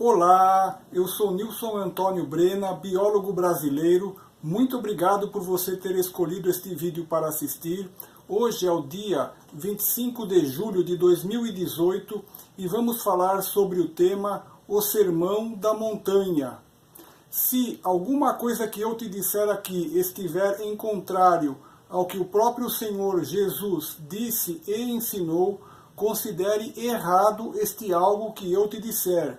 Olá, eu sou Nilson Antônio Brena, biólogo brasileiro. Muito obrigado por você ter escolhido este vídeo para assistir. Hoje é o dia 25 de julho de 2018 e vamos falar sobre o tema O Sermão da Montanha. Se alguma coisa que eu te disser aqui estiver em contrário ao que o próprio Senhor Jesus disse e ensinou, considere errado este algo que eu te disser.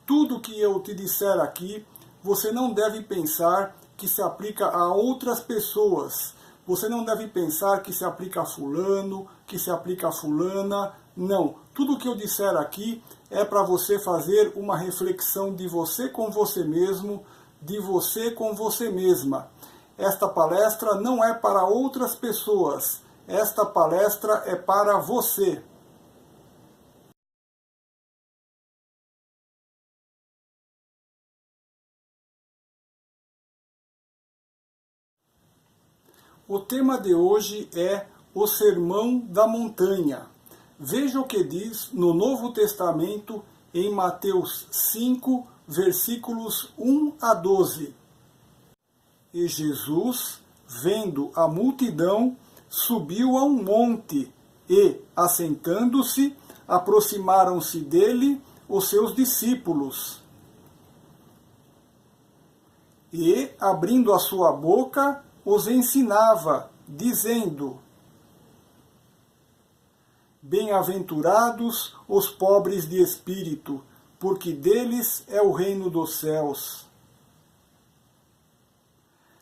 Tudo que eu te disser aqui, você não deve pensar que se aplica a outras pessoas. Você não deve pensar que se aplica a fulano, que se aplica a fulana. Não. Tudo que eu disser aqui é para você fazer uma reflexão de você com você mesmo, de você com você mesma. Esta palestra não é para outras pessoas. Esta palestra é para você. O tema de hoje é o Sermão da Montanha. Veja o que diz no Novo Testamento, em Mateus 5, versículos 1 a 12. E Jesus, vendo a multidão, subiu a um monte e, assentando-se, aproximaram-se dele os seus discípulos. E, abrindo a sua boca, os ensinava, dizendo: Bem-aventurados os pobres de espírito, porque deles é o reino dos céus.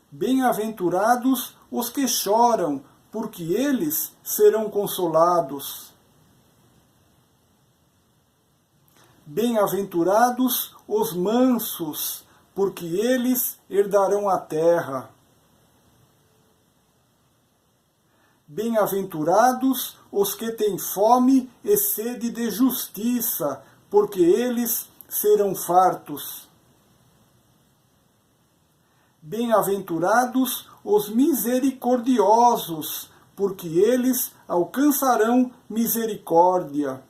Bem-aventurados os que choram, porque eles serão consolados. Bem-aventurados os mansos, porque eles herdarão a terra. Bem-aventurados os que têm fome e sede de justiça, porque eles serão fartos. Bem-aventurados os misericordiosos, porque eles alcançarão misericórdia.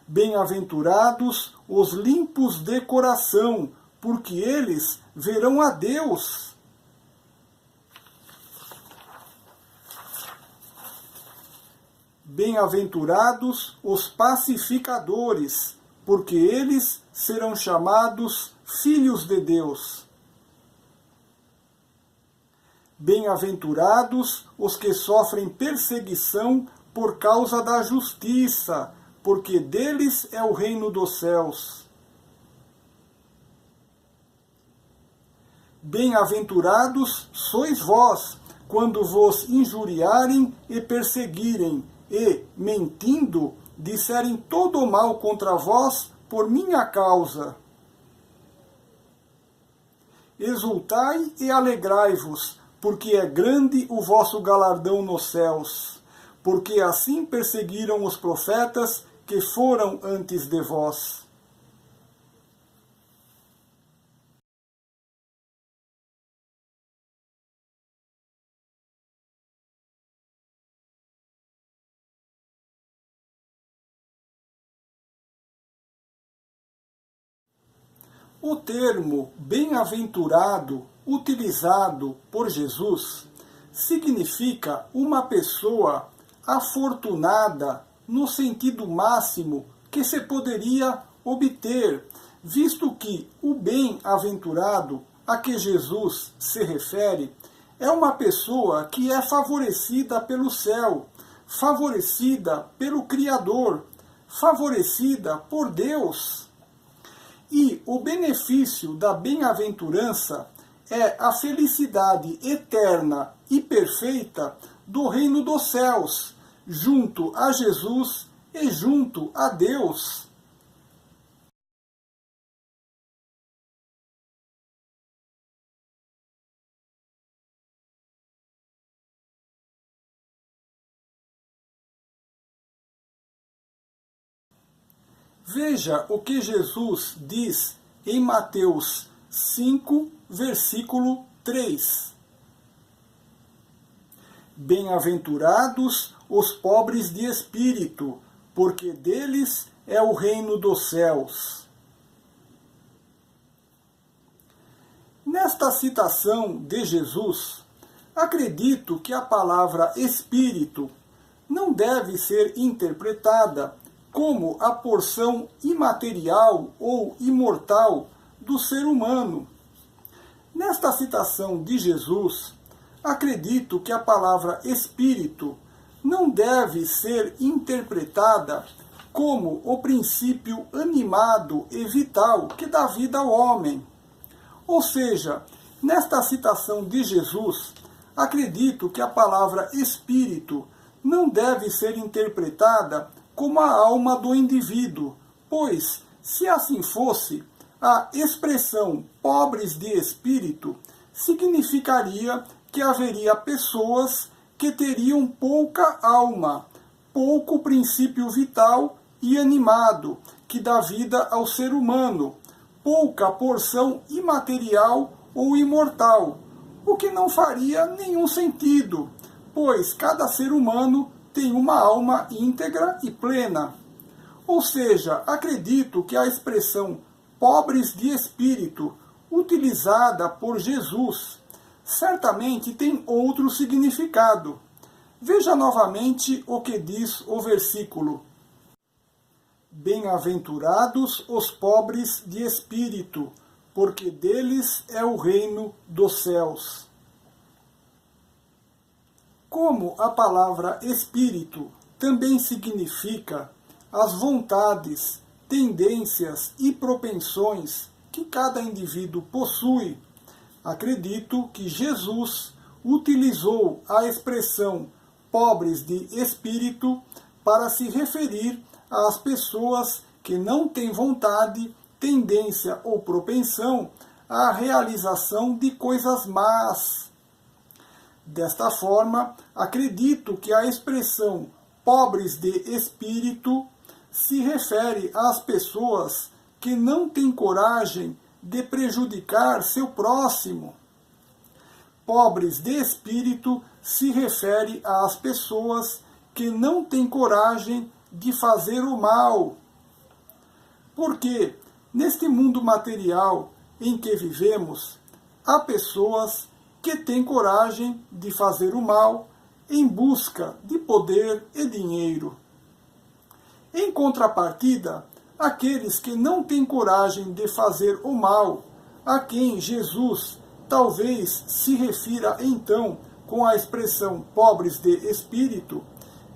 Bem-aventurados os limpos de coração, porque eles verão a Deus. Bem-aventurados os pacificadores, porque eles serão chamados filhos de Deus. Bem-aventurados os que sofrem perseguição por causa da justiça, porque deles é o reino dos céus. Bem-aventurados sois vós, quando vos injuriarem e perseguirem, e, mentindo, disserem todo o mal contra vós por minha causa. Exultai e alegrai-vos, porque é grande o vosso galardão nos céus, porque assim perseguiram os profetas que foram antes de vós. O termo bem-aventurado, utilizado por Jesus, significa uma pessoa afortunada no sentido máximo que se poderia obter, visto que o bem-aventurado a que Jesus se refere é uma pessoa que é favorecida pelo céu, favorecida pelo Criador, favorecida por Deus. E o benefício da bem-aventurança é a felicidade eterna e perfeita do reino dos céus, junto a Jesus e junto a Deus. Veja o que Jesus diz em Mateus 5, versículo 3. Bem-aventurados os pobres de espírito, porque deles é o reino dos céus. Nesta citação de Jesus, acredito que a palavra espírito não deve ser interpretada como a porção imaterial ou imortal do ser humano. Nesta citação de Jesus, acredito que a palavra espírito não deve ser interpretada como o princípio animado e vital que dá vida ao homem. Ou seja, nesta citação de Jesus, acredito que a palavra espírito não deve ser interpretada como a alma do indivíduo, pois, se assim fosse, a expressão pobres de espírito significaria que haveria pessoas que teriam pouca alma, pouco princípio vital e animado que dá vida ao ser humano, pouca porção imaterial ou imortal, o que não faria nenhum sentido, pois cada ser humano tem uma alma íntegra e plena. Ou seja, acredito que a expressão pobres de espírito, utilizada por Jesus, certamente tem outro significado. Veja novamente o que diz o versículo. Bem-aventurados os pobres de espírito, porque deles é o reino dos céus. Como a palavra espírito também significa as vontades, tendências e propensões que cada indivíduo possui, acredito que Jesus utilizou a expressão pobres de espírito para se referir às pessoas que não têm vontade, tendência ou propensão à realização de coisas más. Desta forma, acredito que a expressão pobres de espírito se refere às pessoas que não têm coragem de prejudicar seu próximo. Pobres de espírito se refere às pessoas que não têm coragem de fazer o mal. Porque neste mundo material em que vivemos, há pessoas que têm coragem de fazer o mal em busca de poder e dinheiro. Em contrapartida, aqueles que não têm coragem de fazer o mal, a quem Jesus talvez se refira então com a expressão pobres de espírito,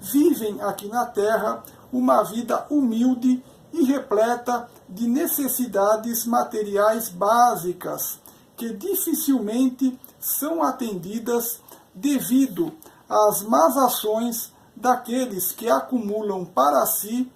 vivem aqui na terra uma vida humilde e repleta de necessidades materiais básicas, que dificilmente são atendidas devido às más ações daqueles que acumulam para si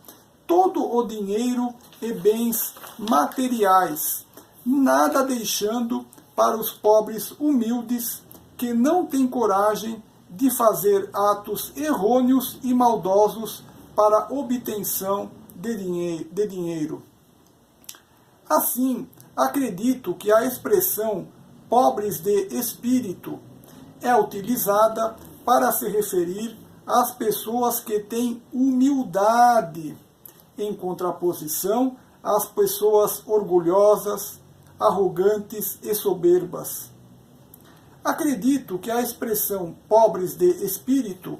todo o dinheiro e bens materiais, nada deixando para os pobres humildes que não têm coragem de fazer atos errôneos e maldosos para obtenção de dinheiro. Assim, acredito que a expressão pobres de espírito é utilizada para se referir às pessoas que têm humildade, em contraposição às pessoas orgulhosas, arrogantes e soberbas. Acredito que a expressão pobres de espírito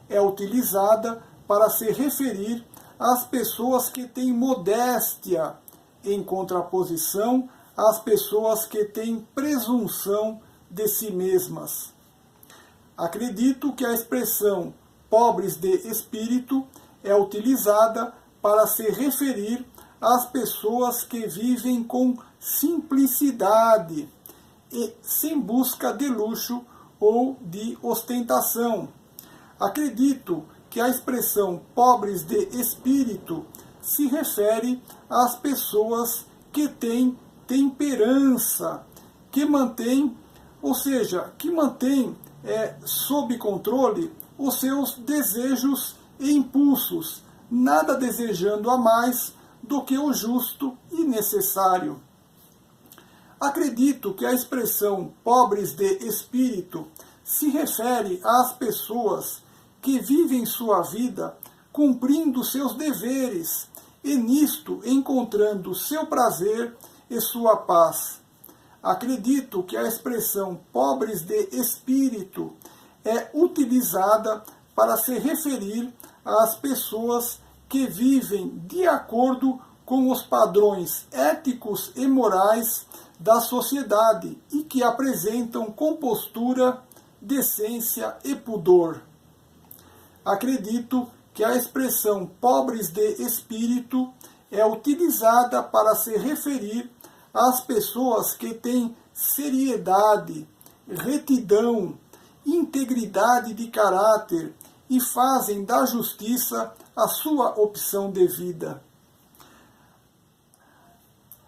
é utilizada para se referir às pessoas que têm modéstia, em contraposição às pessoas que têm presunção de si mesmas. Acredito que a expressão pobres de espírito é utilizada para se referir às pessoas que vivem com simplicidade e sem busca de luxo ou de ostentação. Acredito que a expressão pobres de espírito se refere às pessoas que têm temperança, que mantêm, sob controle os seus desejos e impulsos, nada desejando a mais do que o justo e necessário. Acredito que a expressão pobres de espírito se refere às pessoas que vivem sua vida cumprindo seus deveres e nisto encontrando seu prazer e sua paz. Acredito que a expressão pobres de espírito é utilizada para se referir às pessoas que vivem de acordo com os padrões éticos e morais da sociedade e que apresentam compostura, decência e pudor. Acredito que a expressão pobres de espírito é utilizada para se referir às pessoas que têm seriedade, retidão, integridade de caráter e fazem da justiça a sua opção de vida.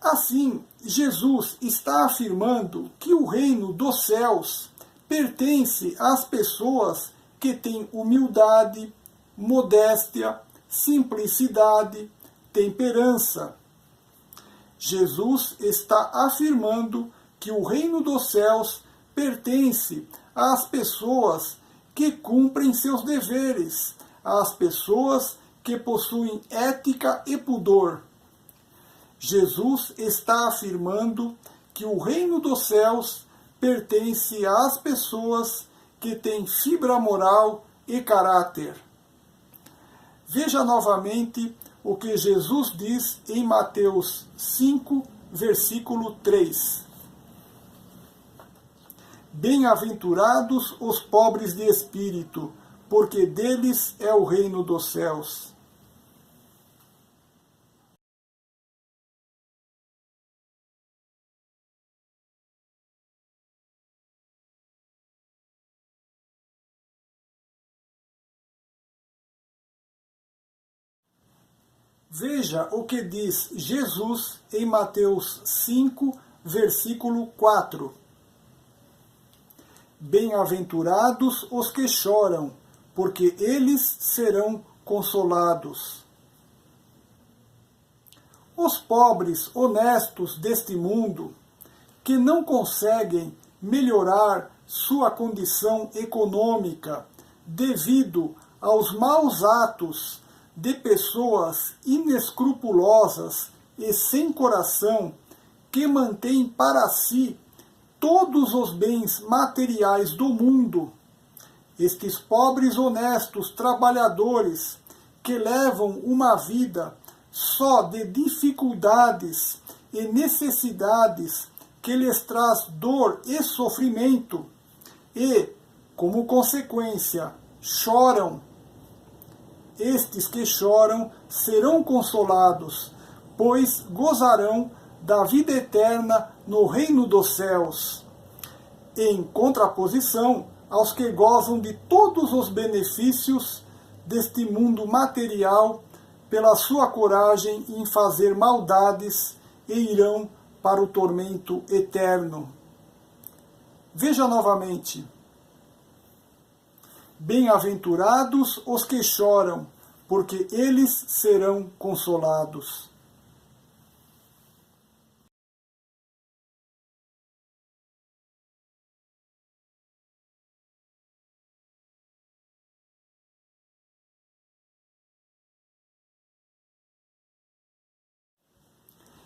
Assim, Jesus está afirmando que o reino dos céus pertence às pessoas que têm humildade, modéstia, simplicidade, temperança. Jesus está afirmando que o reino dos céus pertence às pessoas que cumprem seus deveres, às pessoas que possuem ética e pudor. Jesus está afirmando que o reino dos céus pertence às pessoas que têm fibra moral e caráter. Veja novamente o que Jesus diz em Mateus 5, versículo 3. Bem-aventurados os pobres de espírito, porque deles é o reino dos céus. Veja o que diz Jesus em Mateus 5, versículo 4. Bem-aventurados os que choram, porque eles serão consolados. Os pobres honestos deste mundo, que não conseguem melhorar sua condição econômica devido aos maus atos de pessoas inescrupulosas e sem coração, que mantêm para si todos os bens materiais do mundo. Estes pobres honestos trabalhadores, que levam uma vida só de dificuldades e necessidades, que lhes traz dor e sofrimento, e, como consequência, choram. Estes que choram serão consolados, pois gozarão da vida eterna no reino dos céus, em contraposição aos que gozam de todos os benefícios deste mundo material pela sua coragem em fazer maldades e irão para o tormento eterno. Veja novamente. Bem-aventurados os que choram, porque eles serão consolados.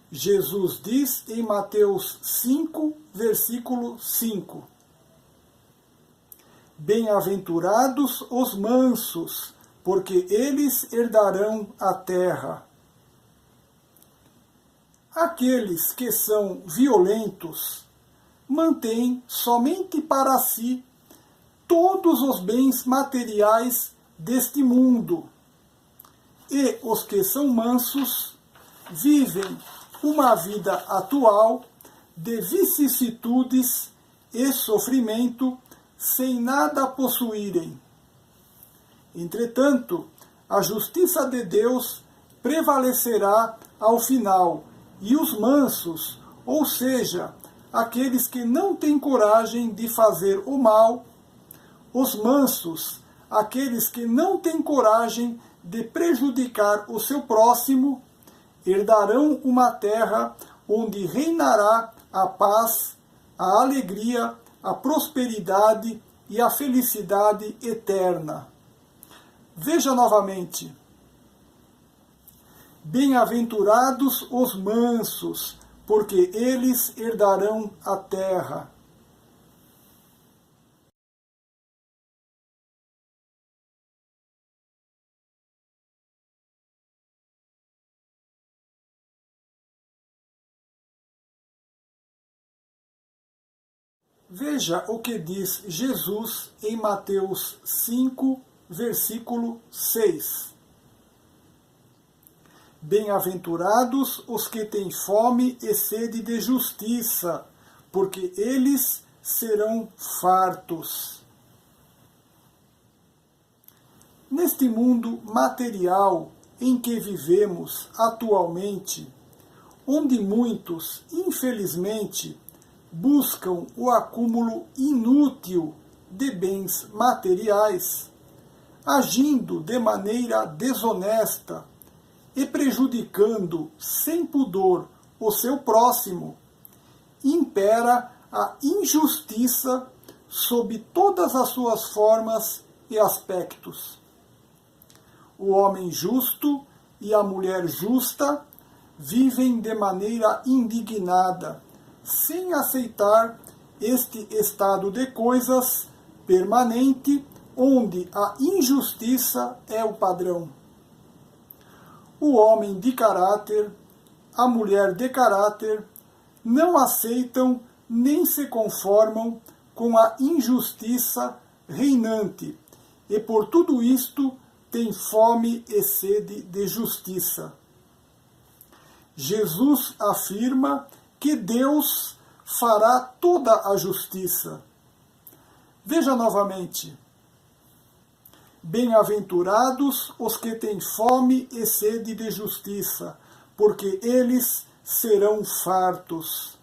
Jesus diz em Mateus 5, versículo 5. Bem-aventurados os mansos, porque eles herdarão a terra. Aqueles que são violentos mantêm somente para si todos os bens materiais deste mundo, e os que são mansos vivem uma vida atual de vicissitudes e sofrimento, sem nada possuírem. Entretanto, a justiça de Deus prevalecerá ao final, e os mansos, ou seja, aqueles que não têm coragem de fazer o mal, os mansos, aqueles que não têm coragem de prejudicar o seu próximo, herdarão uma terra onde reinará a paz, a alegria, a prosperidade e a felicidade eterna. Veja novamente. Bem-aventurados os mansos, porque eles herdarão a terra. Veja o que diz Jesus em Mateus 5, versículo 6. Bem-aventurados os que têm fome e sede de justiça, porque eles serão fartos. Neste mundo material em que vivemos atualmente, onde muitos, infelizmente, buscam o acúmulo inútil de bens materiais, agindo de maneira desonesta e prejudicando sem pudor o seu próximo, impera a injustiça sob todas as suas formas e aspectos. O homem justo e a mulher justa vivem de maneira indignada, sem aceitar este estado de coisas permanente, onde a injustiça é o padrão. O homem de caráter, a mulher de caráter, não aceitam nem se conformam com a injustiça reinante, e por tudo isto têm fome e sede de justiça. Jesus afirma que Deus fará toda a justiça. Veja novamente. Bem-aventurados os que têm fome e sede de justiça, porque eles serão fartos.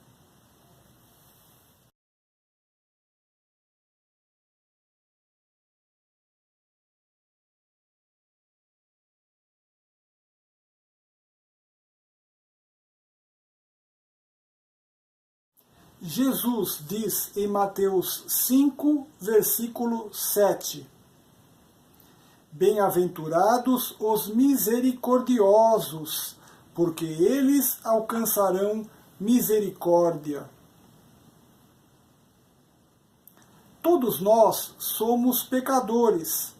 Jesus diz em Mateus 5, versículo 7: Bem-aventurados os misericordiosos, porque eles alcançarão misericórdia. Todos nós somos pecadores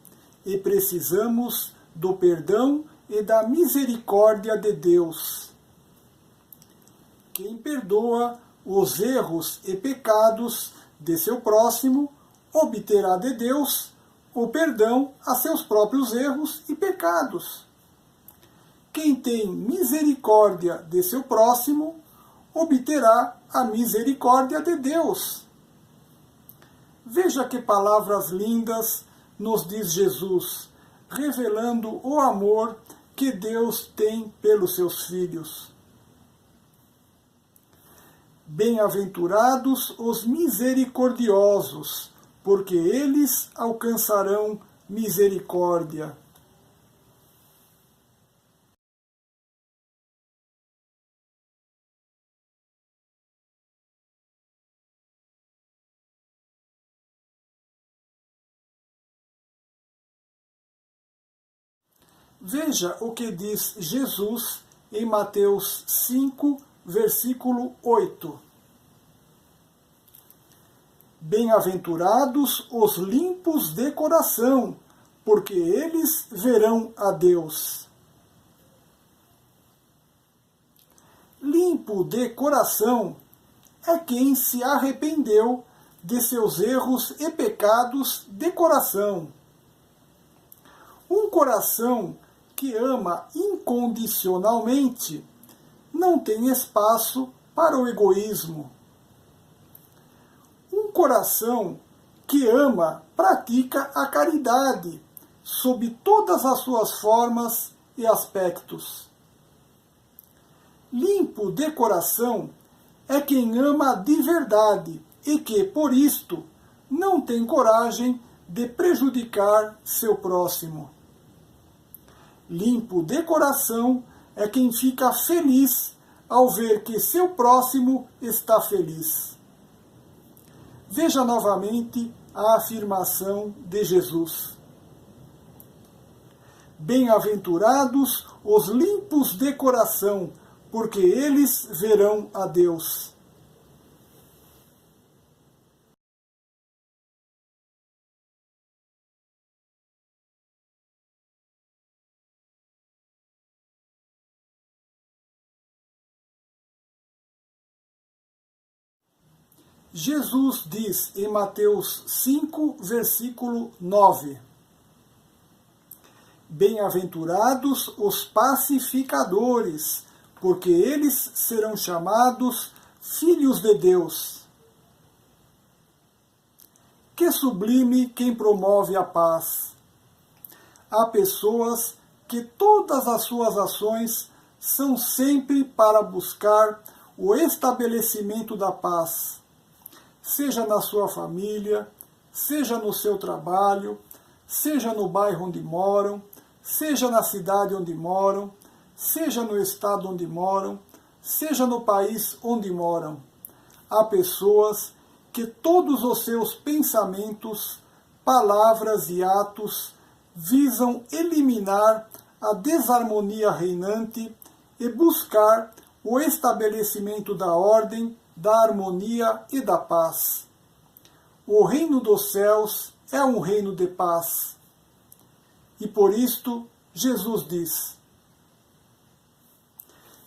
e precisamos do perdão e da misericórdia de Deus. Quem perdoa os erros e pecados de seu próximo obterá de Deus o perdão a seus próprios erros e pecados. Quem tem misericórdia de seu próximo obterá a misericórdia de Deus. Veja que palavras lindas nos diz Jesus, revelando o amor que Deus tem pelos seus filhos. Bem-aventurados os misericordiosos, porque eles alcançarão misericórdia. Veja o que diz Jesus em Mateus 5, versículo 8. Bem-aventurados os limpos de coração, porque eles verão a Deus. Limpo de coração é quem se arrependeu de seus erros e pecados de coração. Um coração que ama incondicionalmente não tem espaço para o egoísmo. Um coração que ama pratica a caridade sob todas as suas formas e aspectos. Limpo de coração é quem ama de verdade e que, por isto, não tem coragem de prejudicar seu próximo. Limpo de coração é quem fica feliz ao ver que seu próximo está feliz. Veja novamente a afirmação de Jesus. Bem-aventurados os limpos de coração, porque eles verão a Deus. Jesus diz em Mateus 5, versículo 9: Bem-aventurados os pacificadores, porque eles serão chamados filhos de Deus. Que sublime quem promove a paz! Há pessoas que todas as suas ações são sempre para buscar o estabelecimento da paz, seja na sua família, seja no seu trabalho, seja no bairro onde moram, seja na cidade onde moram, seja no estado onde moram, seja no país onde moram. Há pessoas que todos os seus pensamentos, palavras e atos visam eliminar a desarmonia reinante e buscar o estabelecimento da ordem, da harmonia e da paz. O reino dos céus é um reino de paz. E por isto, Jesus diz: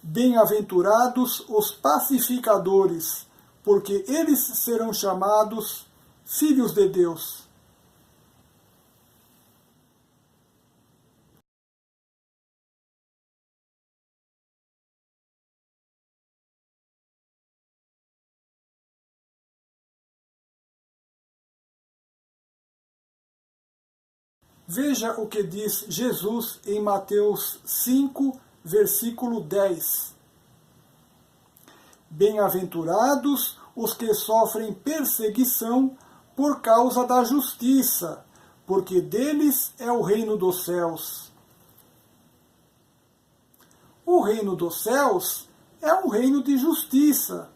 Bem-aventurados os pacificadores, porque eles serão chamados filhos de Deus. Veja o que diz Jesus em Mateus 5, versículo 10. Bem-aventurados os que sofrem perseguição por causa da justiça, porque deles é o reino dos céus. O reino dos céus é um reino de justiça.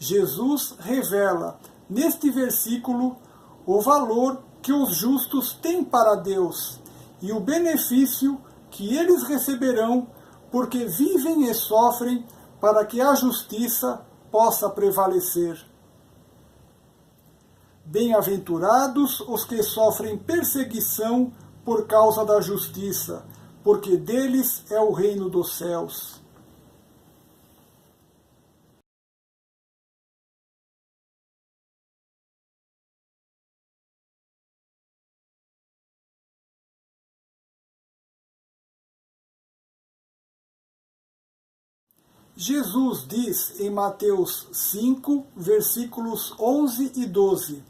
Jesus revela neste versículo o valor que os justos têm para Deus e o benefício que eles receberão porque vivem e sofrem para que a justiça possa prevalecer. Bem-aventurados os que sofrem perseguição por causa da justiça, porque deles é o reino dos céus. Jesus diz em Mateus 5, versículos 11 e 12: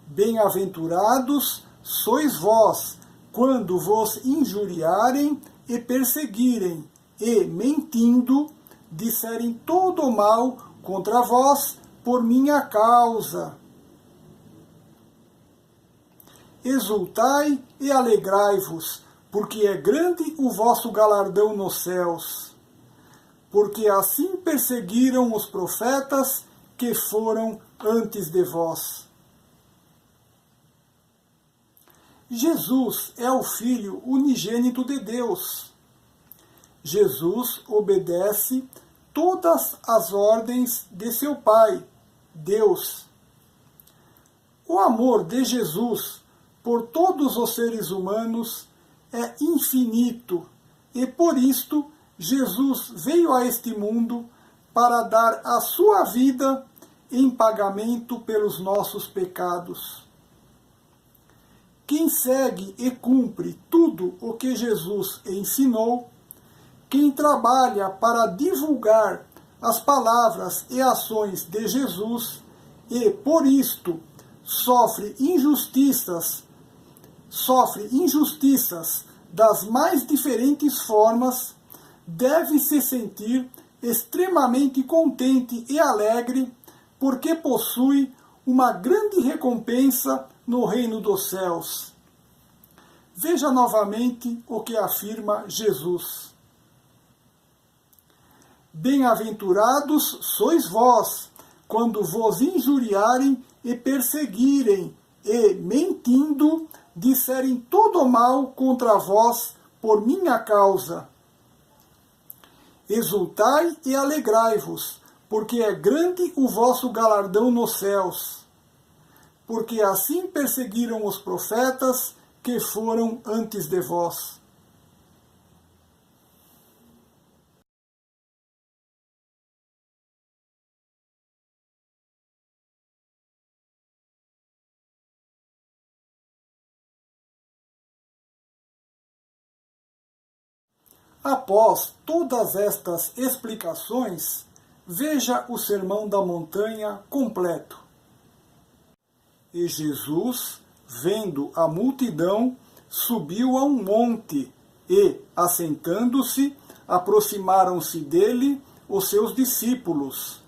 Bem-aventurados sois vós, quando vos injuriarem e perseguirem, e, mentindo, disserem todo o mal contra vós por minha causa. Exultai e alegrai-vos, porque é grande o vosso galardão nos céus. Porque assim perseguiram os profetas que foram antes de vós. Jesus é o Filho unigênito de Deus. Jesus obedece todas as ordens de seu Pai, Deus. O amor de Jesus por todos os seres humanos é infinito, e por isto Jesus veio a este mundo para dar a sua vida em pagamento pelos nossos pecados. Quem segue e cumpre tudo o que Jesus ensinou, quem trabalha para divulgar as palavras e ações de Jesus e, por isto, sofre injustiças das mais diferentes formas, deve se sentir extremamente contente e alegre, porque possui uma grande recompensa no reino dos céus. Veja novamente o que afirma Jesus. Bem-aventurados sois vós, quando vos injuriarem e perseguirem, e, mentindo, disserem todo mal contra vós por minha causa. Exultai e alegrai-vos, porque é grande o vosso galardão nos céus. Porque assim perseguiram os profetas que foram antes de vós. Após todas estas explicações, veja o Sermão da Montanha completo. E Jesus, vendo a multidão, subiu a um monte e, assentando-se, aproximaram-se dele os seus discípulos.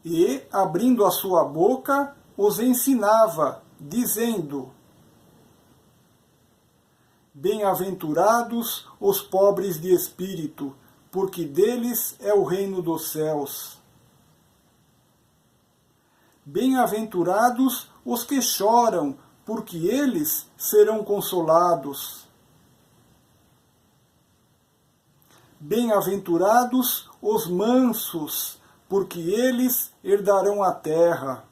E, abrindo a sua boca, os ensinava, dizendo: Bem-aventurados os pobres de espírito, porque deles é o reino dos céus. Bem-aventurados os que choram, porque eles serão consolados. Bem-aventurados os mansos, porque eles herdarão a terra.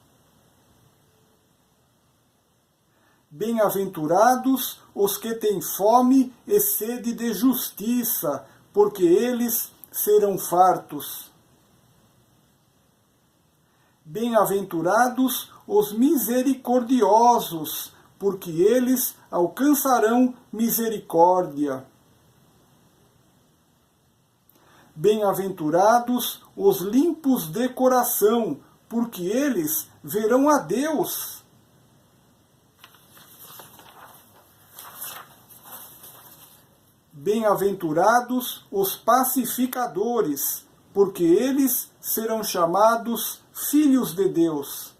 Bem-aventurados os que têm fome e sede de justiça, porque eles serão fartos. Bem-aventurados os misericordiosos, porque eles alcançarão misericórdia. Bem-aventurados os limpos de coração, porque eles verão a Deus. Bem-aventurados os pacificadores, porque eles serão chamados filhos de Deus.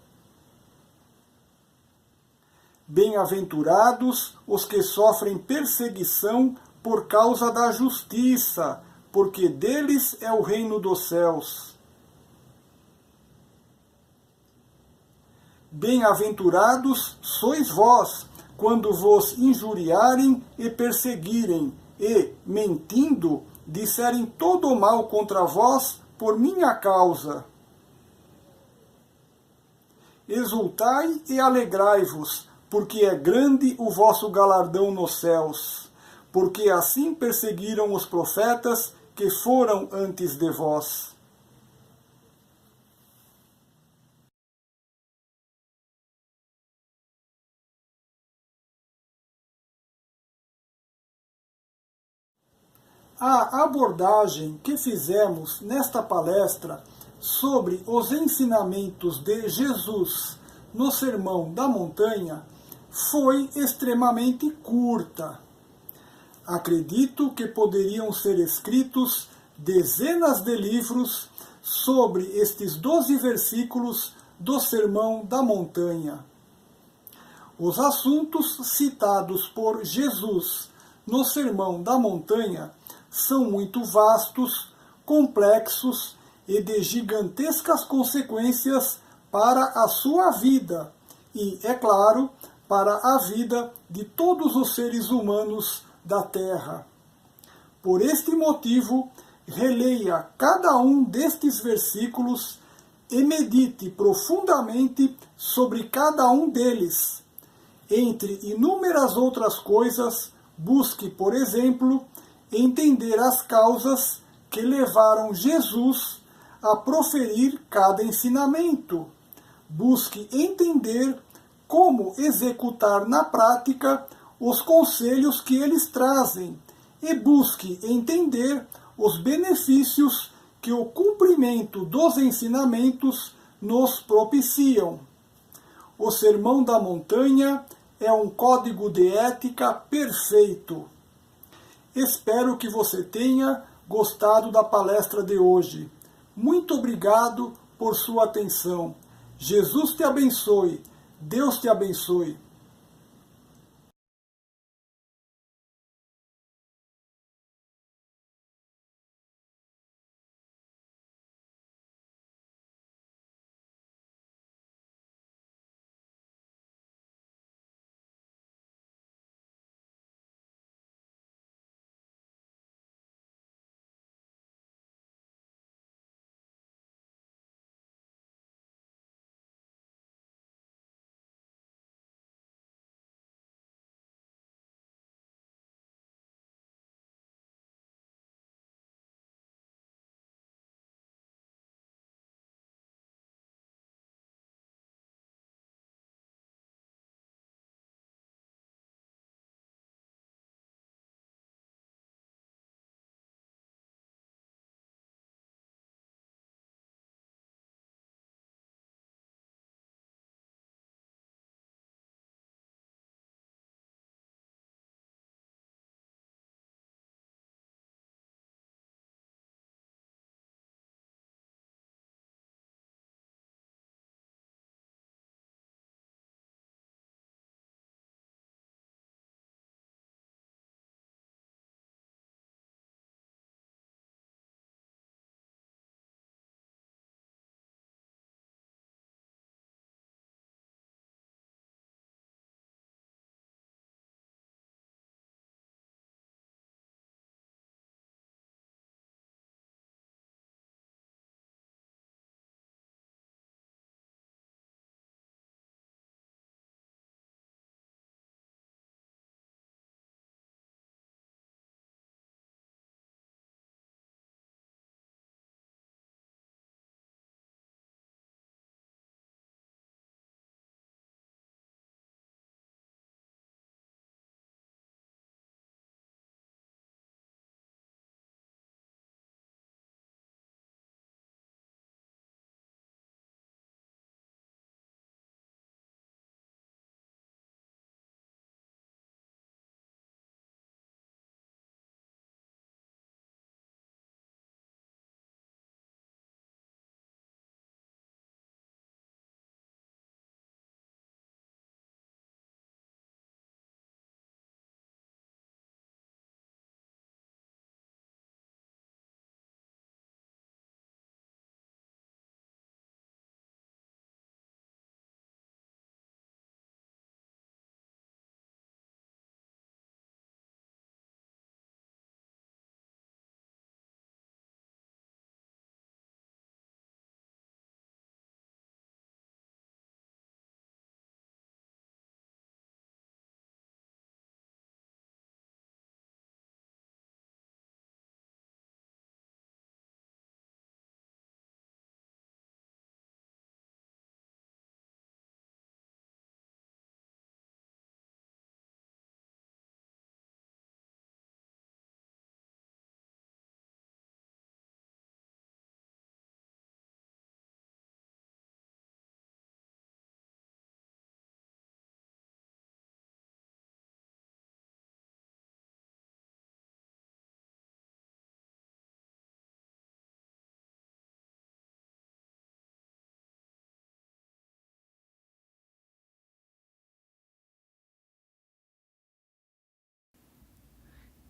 Bem-aventurados os que sofrem perseguição por causa da justiça, porque deles é o reino dos céus. Bem-aventurados sois vós, quando vos injuriarem e perseguirem, e, mentindo, disserem todo o mal contra vós por minha causa. Exultai e alegrai-vos, porque é grande o vosso galardão nos céus, porque assim perseguiram os profetas que foram antes de vós. A abordagem que fizemos nesta palestra sobre os ensinamentos de Jesus no Sermão da Montanha foi extremamente curta. Acredito que poderiam ser escritos dezenas de livros sobre estes 12 versículos do Sermão da Montanha. Os assuntos citados por Jesus no Sermão da Montanha são muito vastos, complexos e de gigantescas consequências para a sua vida e, é claro, para a vida de todos os seres humanos da Terra. Por este motivo, releia cada um destes versículos e medite profundamente sobre cada um deles. Entre inúmeras outras coisas, busque, por exemplo, entender as causas que levaram Jesus a proferir cada ensinamento. Busque entender como executar na prática os conselhos que eles trazem e busque entender os benefícios que o cumprimento dos ensinamentos nos propiciam. O Sermão da Montanha é um código de ética perfeito. Espero que você tenha gostado da palestra de hoje. Muito obrigado por sua atenção. Jesus te abençoe. Deus te abençoe.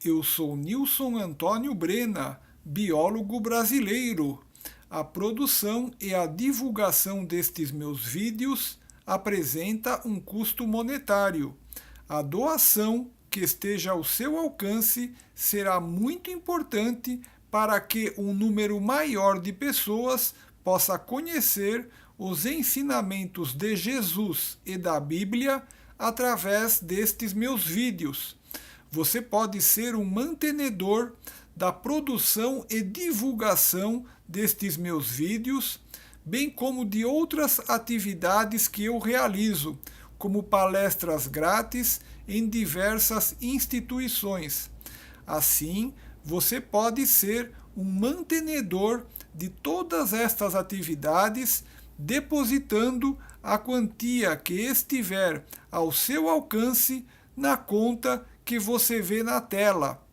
Eu sou Nilson Antônio Brena, biólogo brasileiro. A produção e a divulgação destes meus vídeos apresenta um custo monetário. A doação que esteja ao seu alcance será muito importante para que um número maior de pessoas possa conhecer os ensinamentos de Jesus e da Bíblia através destes meus vídeos. Você pode ser um mantenedor da produção e divulgação destes meus vídeos, bem como de outras atividades que eu realizo, como palestras grátis em diversas instituições. Assim, você pode ser um mantenedor de todas estas atividades, depositando a quantia que estiver ao seu alcance na conta que você vê na tela.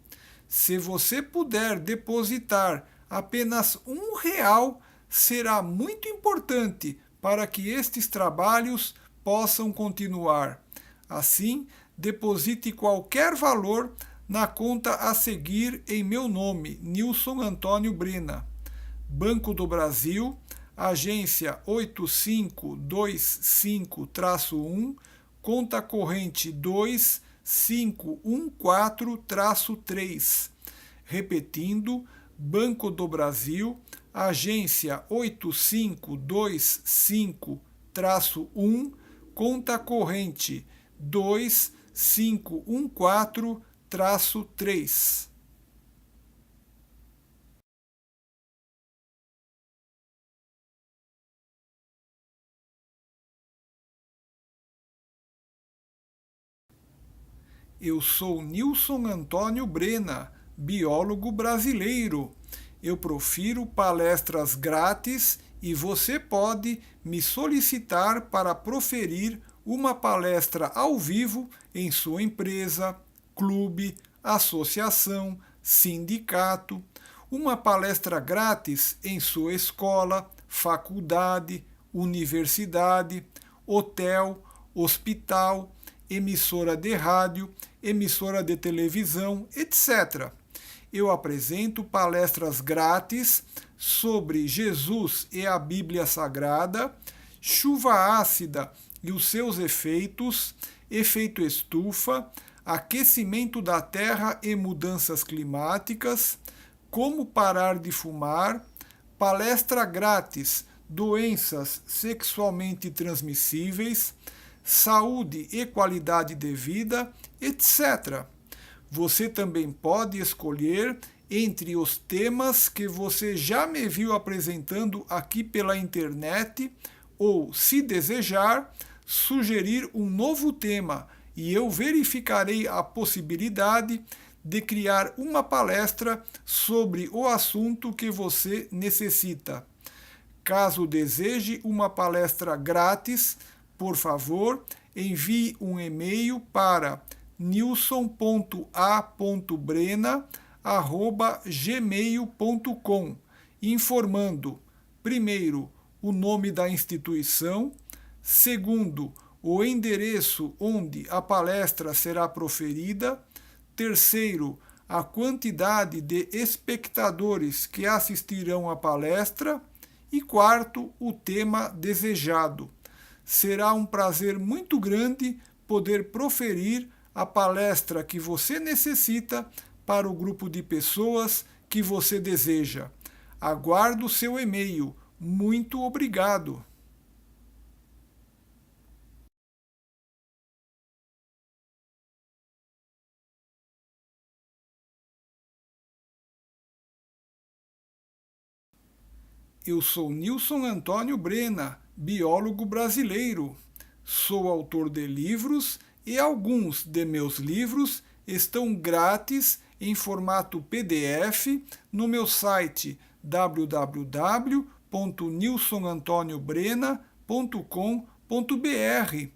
Se você puder depositar apenas R$ 1, será muito importante para que estes trabalhos possam continuar. Assim, deposite qualquer valor na conta a seguir em meu nome, Nilson Antônio Brena. Banco do Brasil, agência 8525-1, conta corrente 2514-3. Repetindo, Banco do Brasil, agência 8525-1, conta corrente 2514-3. Eu sou Nilson Antônio Brena, biólogo brasileiro. Eu profiro palestras grátis e você pode me solicitar para proferir uma palestra ao vivo em sua empresa, clube, associação, sindicato, uma palestra grátis em sua escola, faculdade, universidade, hotel, hospital, emissora de rádio, emissora de televisão, etc. Eu apresento palestras grátis sobre Jesus e a Bíblia Sagrada, chuva ácida e os seus efeitos, efeito estufa, aquecimento da Terra e mudanças climáticas, como parar de fumar, palestra grátis, doenças sexualmente transmissíveis, saúde e qualidade de vida, etc. Você também pode escolher entre os temas que você já me viu apresentando aqui pela internet ou, se desejar, sugerir um novo tema e eu verificarei a possibilidade de criar uma palestra sobre o assunto que você necessita. Caso deseje uma palestra grátis, por favor, envie um e-mail para nilson.a.brena@gmail.com, informando, primeiro, o nome da instituição, segundo, o endereço onde a palestra será proferida, terceiro, a quantidade de espectadores que assistirão à palestra e quarto, o tema desejado. Será um prazer muito grande poder proferir a palestra que você necessita para o grupo de pessoas que você deseja. Aguardo seu e-mail. Muito obrigado. Eu sou Nilson Antônio Brena, biólogo brasileiro. Sou autor de livros e alguns de meus livros estão grátis em formato PDF no meu site www.nilsonantoniobrena.com.br.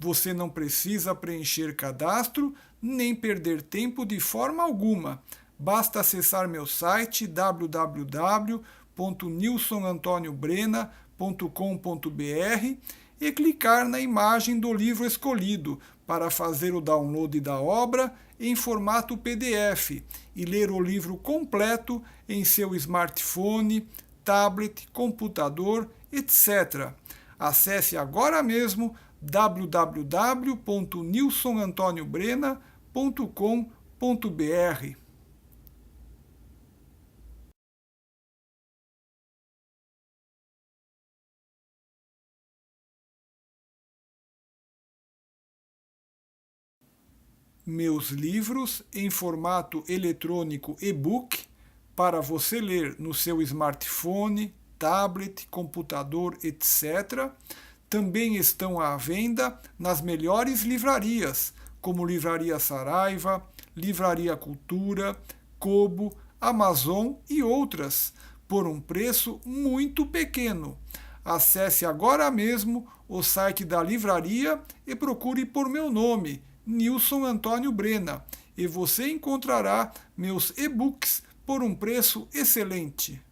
Você não precisa preencher cadastro nem perder tempo de forma alguma. Basta acessar meu site www.nilsonantoniobrena.com.br e clicar na imagem do livro escolhido para fazer o download da obra em formato PDF e ler o livro completo em seu smartphone, tablet, computador, etc. Acesse agora mesmo www.nilsonantoniobrena.com.br. Meus livros em formato eletrônico e-book para você ler no seu smartphone, tablet, computador, etc. Também estão à venda nas melhores livrarias, como Livraria Saraiva, Livraria Cultura, Kobo, Amazon e outras, por um preço muito pequeno. Acesse agora mesmo o site da livraria e procure por meu nome, Nilson Antônio Brena, e você encontrará meus e-books por um preço excelente.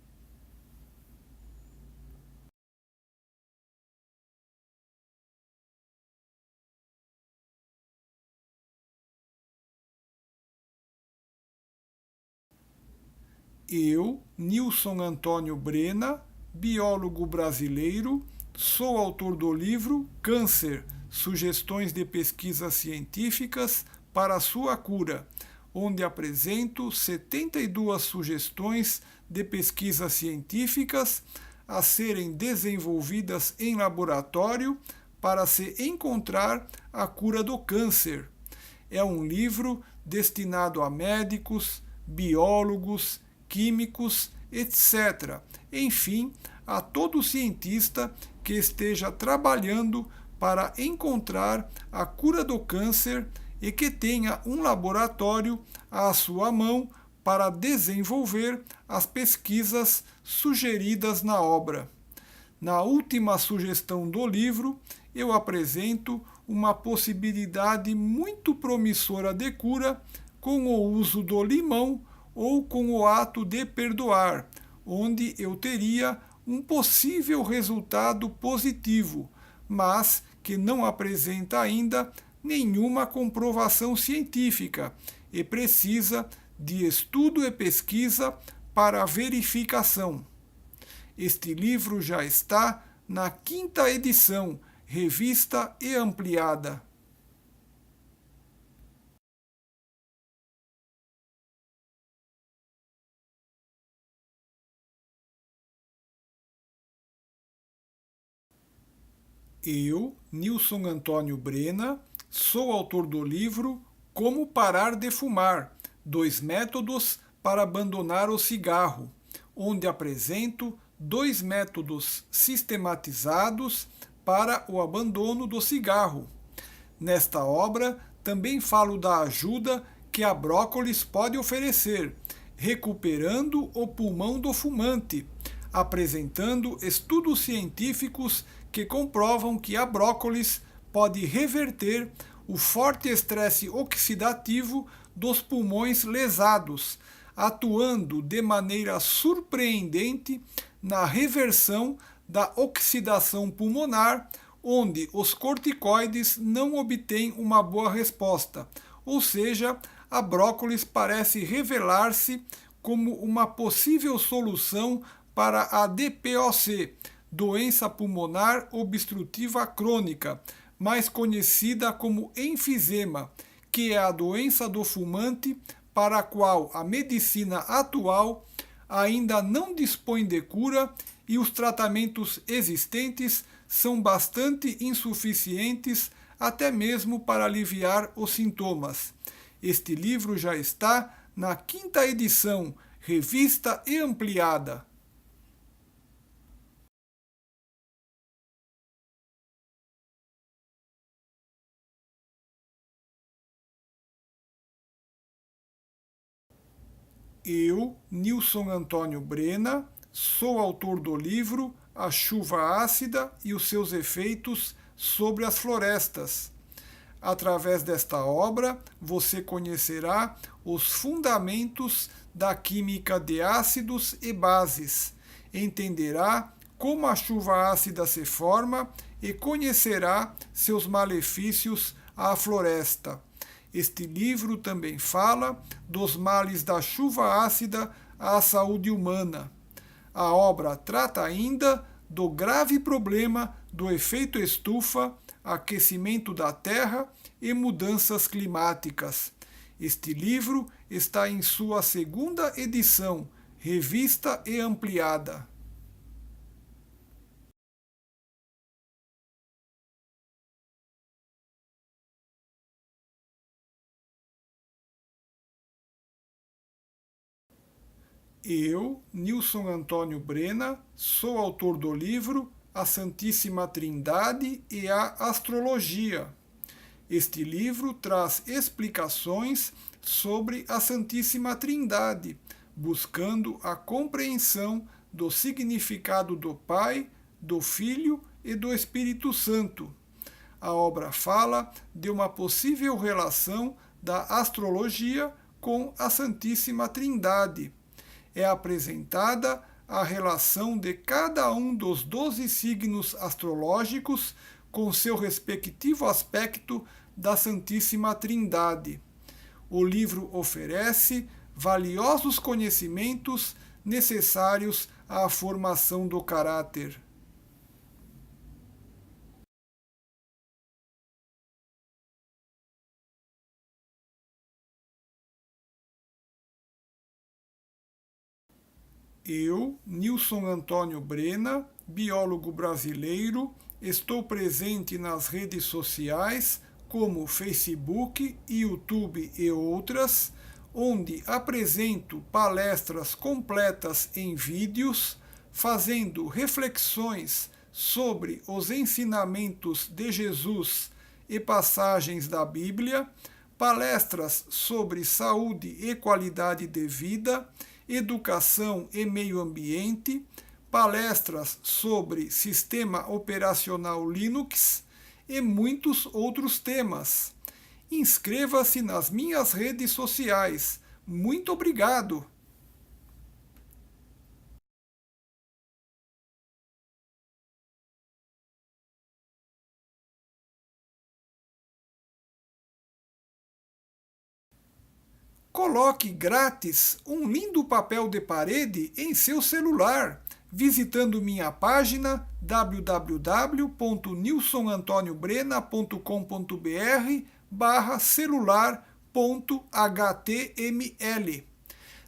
Eu, Nilson Antônio Brena, biólogo brasileiro, sou autor do livro Câncer, Sugestões de Pesquisas Científicas para a Sua Cura, onde apresento 72 sugestões de pesquisas científicas a serem desenvolvidas em laboratório para se encontrar a cura do câncer. É um livro destinado a médicos, biólogos, químicos, etc. Enfim, a todo cientista que esteja trabalhando para encontrar a cura do câncer e que tenha um laboratório à sua mão para desenvolver as pesquisas sugeridas na obra. Na última sugestão do livro, eu apresento uma possibilidade muito promissora de cura com o uso do limão ou com o ato de perdoar, onde eu teria um possível resultado positivo, mas que não apresenta ainda nenhuma comprovação científica e precisa de estudo e pesquisa para verificação. Este livro já está na 5ª edição, revista e ampliada. Eu, Nilson Antônio Brena, sou autor do livro Como Parar de Fumar, 2 métodos para abandonar o cigarro, onde apresento 2 métodos sistematizados para o abandono do cigarro. Nesta obra, também falo da ajuda que a brócolis pode oferecer, recuperando o pulmão do fumante, apresentando estudos científicos que comprovam que a brócolis pode reverter o forte estresse oxidativo dos pulmões lesados, atuando de maneira surpreendente na reversão da oxidação pulmonar, onde os corticoides não obtêm uma boa resposta, ou seja, a brócolis parece revelar-se como uma possível solução para a DPOC, doença pulmonar obstrutiva crônica, mais conhecida como enfisema, que é a doença do fumante para a qual a medicina atual ainda não dispõe de cura e os tratamentos existentes são bastante insuficientes até mesmo para aliviar os sintomas. Este livro já está na 5ª edição, revista e ampliada. Eu, Nilson Antônio Brena, sou autor do livro A Chuva Ácida e os seus efeitos sobre as florestas. Através desta obra, você conhecerá os fundamentos da química de ácidos e bases, entenderá como a chuva ácida se forma e conhecerá seus malefícios à floresta. Este livro também fala dos males da chuva ácida à saúde humana. A obra trata ainda do grave problema do efeito estufa, aquecimento da Terra e mudanças climáticas. Este livro está em sua segunda edição, revista e ampliada. Eu, Nilson Antônio Brena, sou autor do livro A Santíssima Trindade e a Astrologia. Este livro traz explicações sobre a Santíssima Trindade, buscando a compreensão do significado do Pai, do Filho e do Espírito Santo. A obra fala de uma possível relação da astrologia com a Santíssima Trindade. É apresentada a relação de cada um dos 12 signos astrológicos com seu respectivo aspecto da Santíssima Trindade. O livro oferece valiosos conhecimentos necessários à formação do caráter. Eu, Nilson Antônio Brena, biólogo brasileiro, estou presente nas redes sociais como Facebook, YouTube e outras, onde apresento palestras completas em vídeos, fazendo reflexões sobre os ensinamentos de Jesus e passagens da Bíblia, palestras sobre saúde e qualidade de vida, educação e meio ambiente, palestras sobre sistema operacional Linux e muitos outros temas. Inscreva-se nas minhas redes sociais. Muito obrigado! Coloque grátis um lindo papel de parede em seu celular, visitando minha página www.nilsonantoniogrena.com.br/celular.html.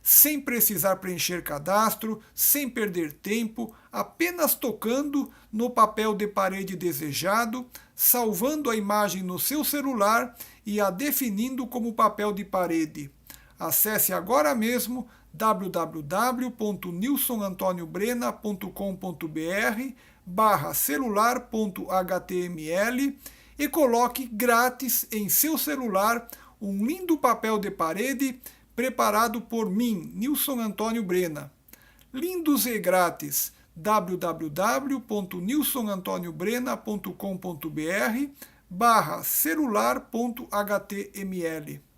Sem precisar preencher cadastro, sem perder tempo, apenas tocando no papel de parede desejado, salvando a imagem no seu celular e a definindo como papel de parede. Acesse agora mesmo www.nilsonantoniogrena.com.br/celular.html e coloque grátis em seu celular um lindo papel de parede preparado por mim, Nilson Antônio Brena. Lindos e grátis, www.nilsonantoniogrena.com.br/celular.html.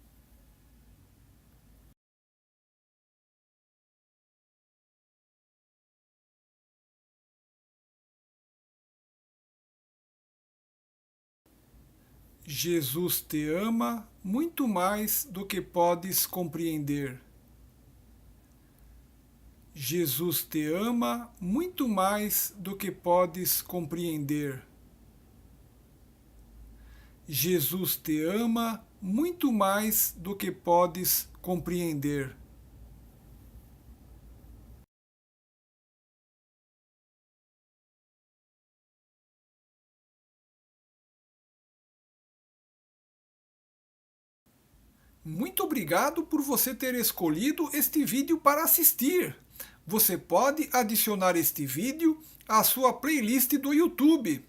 Jesus te ama muito mais do que podes compreender. Jesus te ama muito mais do que podes compreender. Jesus te ama muito mais do que podes compreender. Muito obrigado por você ter escolhido este vídeo para assistir. Você pode adicionar este vídeo à sua playlist do YouTube.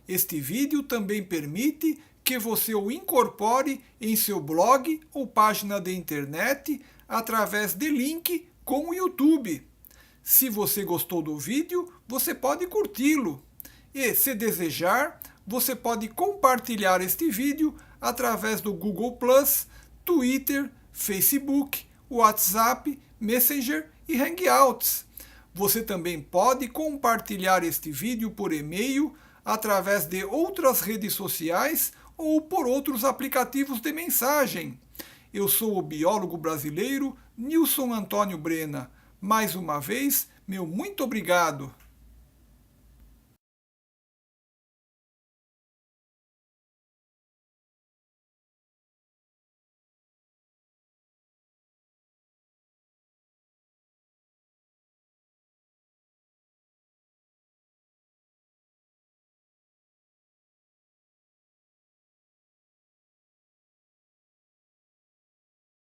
Este vídeo também permite que você o incorpore em seu blog ou página de internet através de link com o YouTube. Se você gostou do vídeo, você pode curti-lo. E, se desejar, você pode compartilhar este vídeo através do Google+, Twitter, Facebook, WhatsApp, Messenger e Hangouts. Você também pode compartilhar este vídeo por e-mail através de outras redes sociais ou por outros aplicativos de mensagem. Eu sou o biólogo brasileiro Nilson Antônio Brena. Mais uma vez, meu muito obrigado.